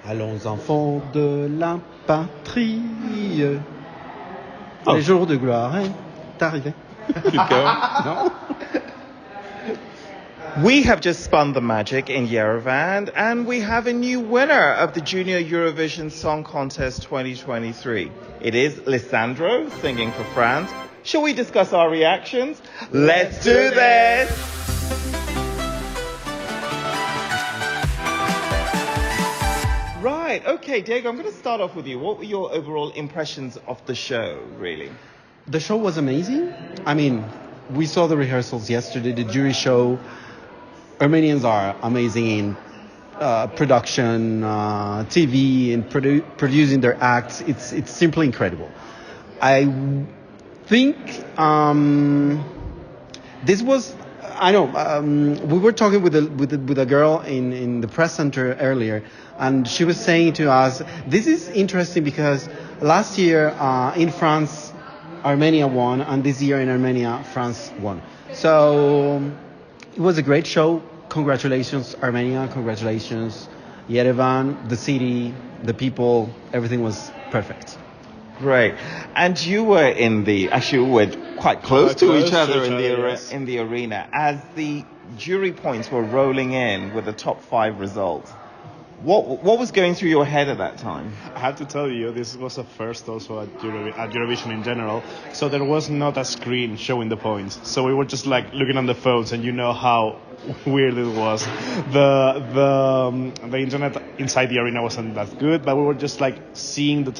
Allons enfants de la patrie. Oh. Les jours de gloire. Hein? T'es arrivé. Keep going. No? We have just spun the magic in Yerevan, and we have a new winner of the Junior Eurovision Song Contest 2023. It is Lissandro singing for France. Shall we discuss our reactions? Let's do this! Right, okay, Diego, I'm going to start off with you. What were your overall impressions of the show, really? The show was amazing. I mean, we saw the rehearsals yesterday, the jury show. Armenians are amazing in production, TV, and producing their acts. It's simply incredible. I think this was. I know we were talking with a girl in the press center earlier, and she was saying to us, "This is interesting because last year in France, Armenia won, and this year in Armenia, France won." So it was a great show. Congratulations, Armenia. Congratulations, Yerevan, the city, the people. Everything was perfect. Great. And you were actually we were quite close to each other yes. in the arena as the jury points were rolling in with the top 5 results. What was going through your head at that time? I have to tell you, this was a first also at Eurovision in general, so there was not a screen showing the points. So we were just like looking on the phones, and you know how weird it was. The internet inside the arena wasn't that good, but we were just like seeing the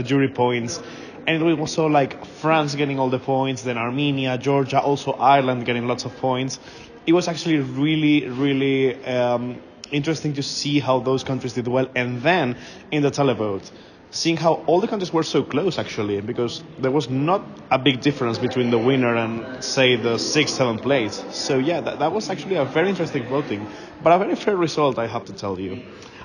jury points, and it was also like France getting all the points, then Armenia, Georgia, also Ireland getting lots of points. It was actually really interesting to see how those countries did well, and then in the televote, seeing how all the countries were so close actually, because there was not a big difference between the winner and say the 6th, 7th place. So yeah, that was actually a very interesting voting, but a very fair result, I have to tell you.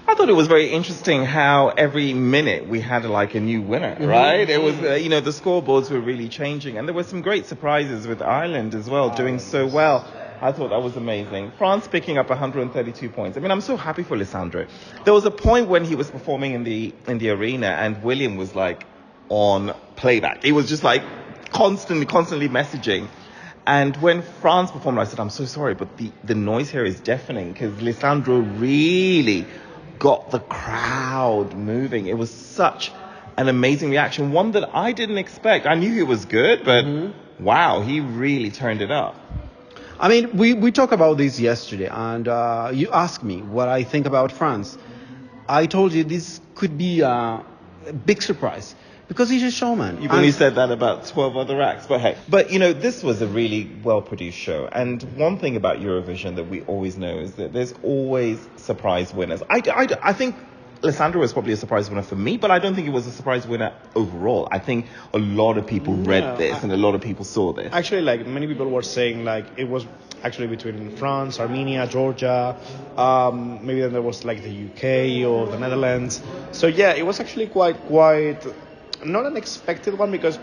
I thought it was very interesting how every minute we had like a new winner, right? It was, the scoreboards were really changing, and there were some great surprises with Ireland as well, doing so well. I thought that was amazing. France picking up 132 points. I mean, I'm so happy for Lissandro. There was a point when he was performing in the arena, and William was like on playback. He was just like constantly messaging. And when France performed, I said, I'm so sorry, but the noise here is deafening, because Lissandro really got the crowd moving. It was such an amazing reaction, one that I didn't expect. I knew he was good, but wow, he really turned it up. I mean, we talked about this yesterday, and you asked me what I think about France. I told you this could be a big surprise, because he's a showman. You've only said that about 12 other acts, but hey. But, this was a really well-produced show. And one thing about Eurovision that we always know is that there's always surprise winners. I think Lissandro was probably a surprise winner for me, but I don't think it was a surprise winner overall. I think a lot of people read this, and a lot of people saw this. Actually, like, many people were saying, like, it was actually between France, Armenia, Georgia, maybe then there was like the UK or the Netherlands. So yeah, it was actually quite not an expected one, because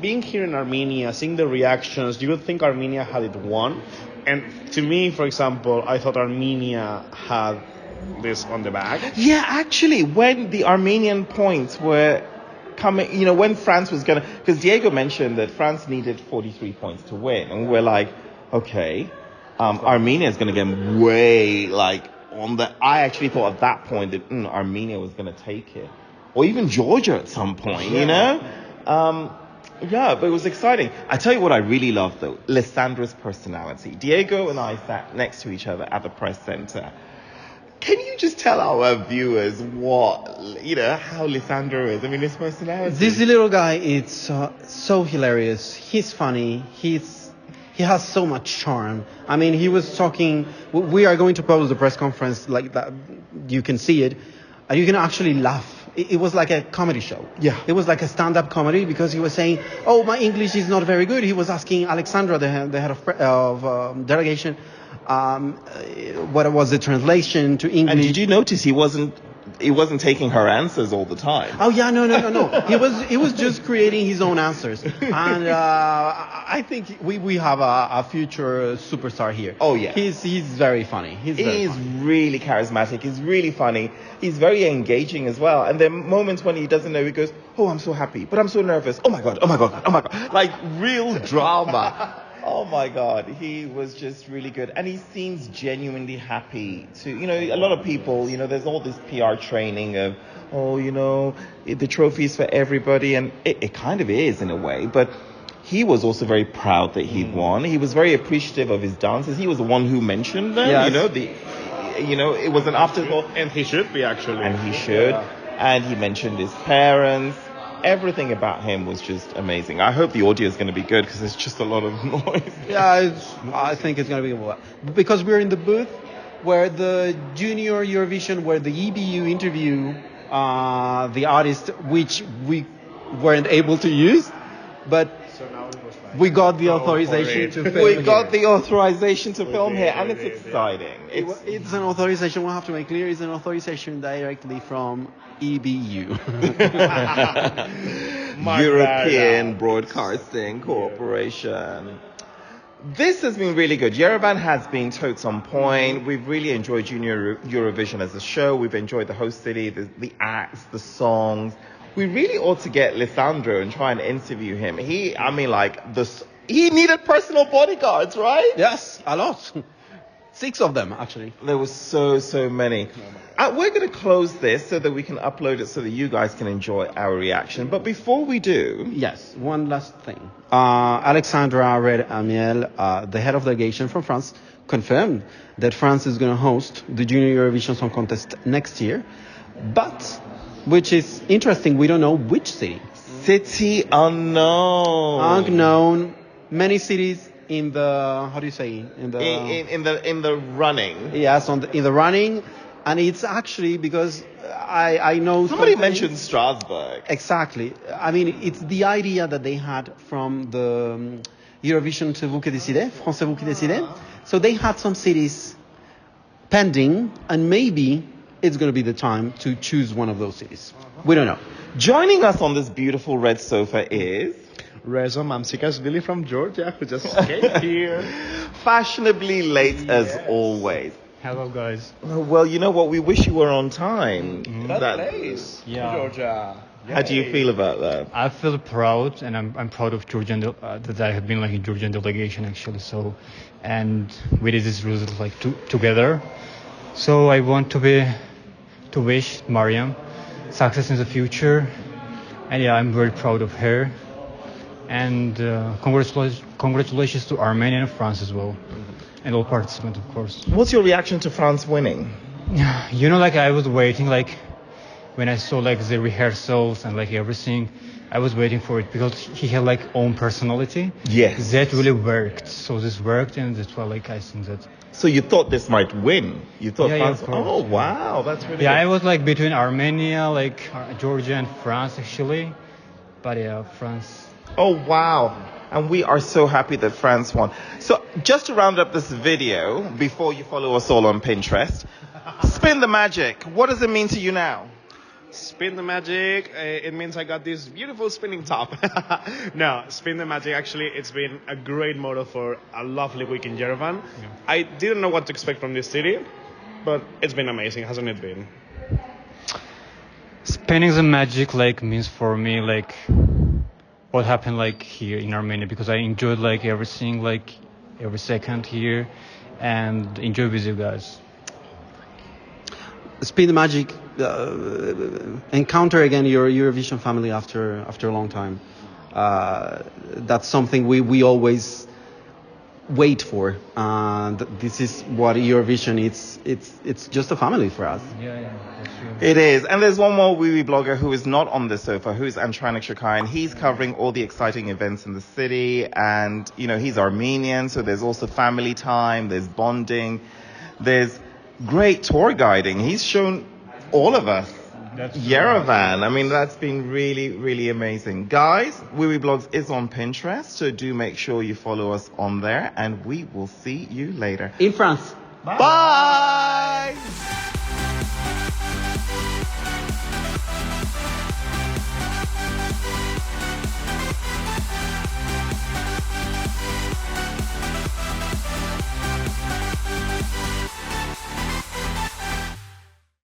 being here in Armenia, seeing the reactions, you would think Armenia had it won. And to me, for example, I thought Armenia had this on the bag. Yeah, actually, when the Armenian points were coming, when France was gonna, because Diego mentioned that France needed 43 points to win, and we're like, okay, Armenia is gonna get way like on the. I actually thought at that point that Armenia was gonna take it, or even Georgia at some point, Yeah, but it was exciting. I tell you what I really loved though, Lissandro's personality. Diego and I sat next to each other at the press center. Can you just tell our viewers how Lissandro is? I mean, his personality. This little guy is so hilarious. He's funny. He has so much charm. I mean, he was talking. We are going to post the press conference like that. You can see it, and you can actually laugh. It was like a comedy show. Yeah. It was like a stand-up comedy, because he was saying, "Oh, my English is not very good." He was asking Alexandra, the head of delegation, what was the translation to English. And did you notice he wasn't he wasn't taking her answers all the time. Oh yeah, no. He was just creating his own answers, and I think we have a future superstar here. Oh yeah, he's very funny. He's really charismatic. He's really funny. He's very engaging as well. And there are moments when he doesn't know. He goes, "Oh, I'm so happy, but I'm so nervous. Oh my god, like real drama." Oh my God, he was just really good. And he seems genuinely happy to, a lot of people, there's all this PR training of, the trophies for everybody. And it kind of is in a way, but he was also very proud that he'd won. He was very appreciative of his dances. He was the one who mentioned them, yes. It was an afterthought. And he should be, actually. And he should. Yeah. And he mentioned his parents. Everything about him was just amazing. I hope the audio is going to be good because there's just a lot of noise. Yeah, I think it's going to be well. Because we're in the booth where the Junior Eurovision, where the EBU interview the artist, which we weren't able to use, but we got the authorization to film. We got the authorization to film here, and it's exciting. It's an authorization. We'll have to make clear. It's an authorization directly from EBU. European Broadcasting Corporation. This has been really good. Yerevan has been totes on point. We've really enjoyed Junior Eurovision as a show. We've enjoyed the host city, the acts, the songs. We really ought to get Lissandro and try and interview him. He needed personal bodyguards, right? Yes, a lot. 6 of them, actually. There were so many. We're going to close this so that we can upload it so that you guys can enjoy our reaction. But before we do... Yes, one last thing. Alexandra Red-Amiel, the head of delegation from France, confirmed that France is going to host the Junior Eurovision Song Contest next year. But, which is interesting, we don't know which city. City unknown. Unknown. Many cities in the, how do you say? In the running. Yes, in the running. And it's actually because I know... Somebody mentioned Strasbourg. Exactly. I mean, it's the idea that they had from the Eurovision C'est vous qui décidez, France c'est vous qui décidez. So they had some cities pending, and maybe it's going to be the time to choose one of those cities. We don't know. Joining us on this beautiful red sofa is... Reza Mamsikashvili from Georgia, who just came here. Fashionably late as always. Hello, guys. Well, you know what? We wish you were on time. That place. Yeah. Georgia. How do you feel about that? I feel proud, and I'm proud of Georgian that I have been like in Georgian delegation actually. So, and we did this result like together. So I want to wish Mariam success in the future, and yeah, I'm very proud of her. And congratulations to Armenia and France as well. And all participants, of course. What's your reaction to France winning? Like I was waiting, like when I saw like the rehearsals and like everything, I was waiting for it because he had like own personality. Yes. That really worked. So this worked, and that's why like I think that. So you thought this might win? You thought France? Yeah, oh wow, that's really. Yeah, good. I was like between Armenia, like Georgia and France actually, but yeah, France. Oh wow. And we are so happy that France won. So just to round up this video, before you follow us all on Pinterest, spin the magic. What does it mean to you now? Spin the magic, it means I got this beautiful spinning top. No, spin the magic, actually, it's been a great motto for a lovely week in Yerevan. Yeah. I didn't know what to expect from this city, but it's been amazing, hasn't it been? Spinning the magic like means for me like what happened like here in Armenia, because I enjoyed like everything, like every second here, and enjoy with you guys. Spin the magic, encounter again your Eurovision family after a long time. That's something we always wait for, and this is what Eurovision it's just a family for us. Yeah, that's true. It is. And there's one more Wiwiblogger who is not on the sofa, who's Antranik Shakai, and he's covering all the exciting events in the city, and he's Armenian, so there's also family time, there's bonding, there's great tour guiding. He's shown all of us Yerevan. I mean, that's been really, really amazing. Guys, Wiwibloggs is on Pinterest, so do make sure you follow us on there, and we will see you later. In France. Bye!